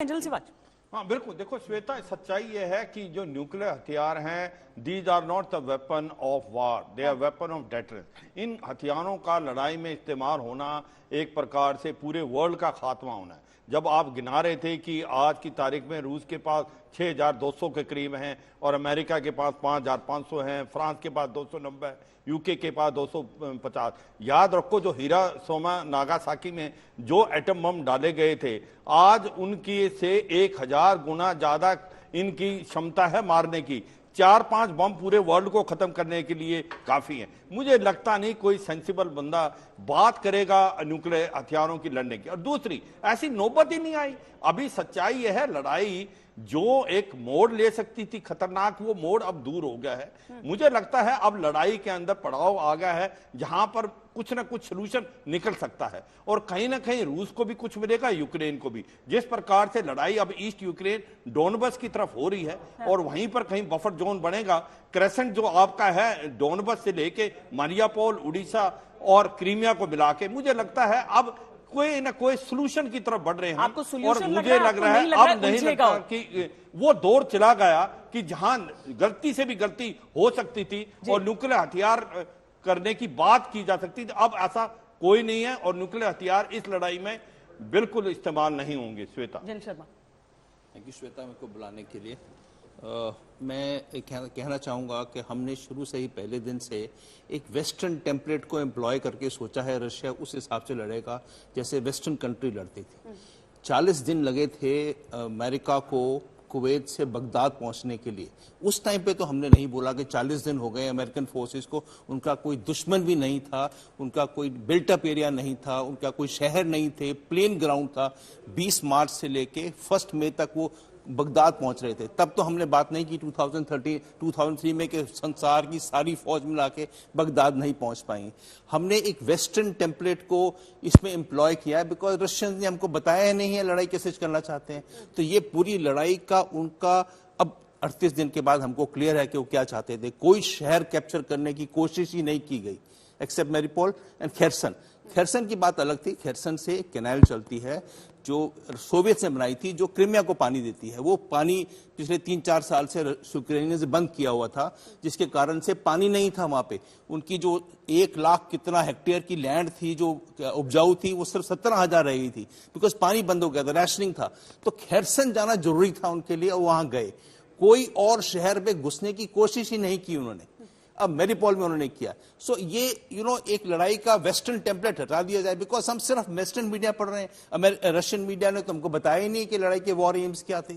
General से बात। हाँ बिल्कुल, देखो श्वेता, सच्चाई ये है कि जो न्यूक्लियर हथियार हैं, these are not the weapon of war, they are weapon of deterrence. इन हथियारों का लड़ाई में इस्तेमाल होना एक प्रकार से पूरे वर्ल्ड का खात्मा होना है। जब आप गिना रहे थे कि आज की तारीख में रूस के पास 6200 के करीब हैं और अमेरिका के पास 5500 हैं, फ्रांस के पास 290, यूके के पास 250। याद रखो, जो हिरोशिमा नागासाकी में जो एटम बम डाले गए थे, आज उनकी से 1000 गुना ज्यादा इनकी क्षमता है मारने की। 4-5 बम पूरे वर्ल्ड को खत्म करने के लिए काफी है। मुझे लगता नहीं कोई सेंसिबल बंदा बात करेगा न्यूक्लियर हथियारों की लड़ने की। और दूसरी, ऐसी नौबत ही नहीं आई। अभी सच्चाई यह है, लड़ाई जो एक मोड़ ले सकती थी खतरनाक, वो मोड़ अब दूर हो गया है। मुझे लगता है अब लड़ाई के अंदर पड़ाव आ गया है जहां पर कुछ ना कुछ सलूशन निकल सकता है, और कहीं ना कहीं रूस को भी कुछ मिलेगा, यूक्रेन को भी। जिस प्रकार से लड़ाई अब ईस्ट यूक्रेन डोनबस की तरफ हो रही है, और वहीं पर कहीं बफर जोन बनेगा। क्रेसेंट जो आपका है डोनबस से लेके मारियापोल, उड़ीसा और क्रीमिया को मिला के, मुझे लगता है अब कोई ना कोई सलूशन की तरफ बढ़ रहे हैं। आपको और मुझे लग रहा है अब नहीं लगता कि वो दौर चला गया कि जहां गलती से भी गलती हो सकती थी और न्यूक्लियर हथियार करने की बात की जा सकती थी। अब ऐसा कोई नहीं है और न्यूक्लियर हथियार इस लड़ाई में बिल्कुल इस्तेमाल नहीं होंगे। श्वेता। जन शर्मा। थैंक यू श्वेता, मेरे को बुलाने के लिए। मैं कहना चाहूँगा कि हमने शुरू से ही पहले दिन से एक वेस्टर्न टेम्पलेट को एम्प्लॉय करके सोचा है रशिया उस हिसाब से लड़ेगा जैसे वेस्टर्न कंट्री लड़ती थी। 40 दिन लगे थे अमेरिका को कुवैत से बगदाद पहुंचने के लिए। उस टाइम पे तो हमने नहीं बोला कि 40 दिन हो गए अमेरिकन फोर्सेस को, उनका कोई दुश्मन भी नहीं था, उनका कोई बिल्टअप एरिया नहीं था, उनका कोई शहर नहीं थे, प्लेन ग्राउंड था। 20 मार्च से लेके 1 मई तक वो बगदाद पहुंच रहे थे। तब तो हमने बात नहीं की 2003 में कि संसार की सारी फौज मिला के बगदाद नहीं पहुंच पाई। हमने एक वेस्टर्न टेम्पलेट को इसमें एम्प्लॉय किया बिकॉज रशियन ने हमको बताया नहीं है लड़ाई कैसे करना चाहते हैं। तो ये पूरी लड़ाई का उनका अब 38 दिन के बाद हमको क्लियर है कि वो क्या चाहते थे। कोई शहर कैप्चर करने की कोशिश ही नहीं की गई एक्सेप्ट मैरिपोल एंड खेरसन। खेरसन की बात अलग थी। खेरसन से एक कैनाल चलती है जो सोवियत ने बनाई थी, जो क्रीमिया को पानी देती है। वो पानी पिछले 3-4 साल से यूक्रेनियन से बंद किया हुआ था, जिसके कारण से पानी नहीं था वहां पे। उनकी जो 1 लाख कितना हेक्टेयर की लैंड थी जो उपजाऊ थी, वो सिर्फ 17,000 रह गई थी बिकॉज पानी बंद हो गया था, रैशनिंग था। तो खेरसन जाना जरूरी था उनके लिए और वहां गए। कोई और शहर में घुसने की कोशिश ही नहीं की उन्होंने। अब मैरिपोल में उन्होंने किया। सो ये एक लड़ाई का वेस्टर्न टेम्पलेट हटा दिया जाए बिकॉज हम सिर्फ वेस्टर्न मीडिया पढ़ रहे हैं। रशियन मीडिया ने तो हमको बताया ही नहीं कि लड़ाई के वॉर एम्स क्या थे।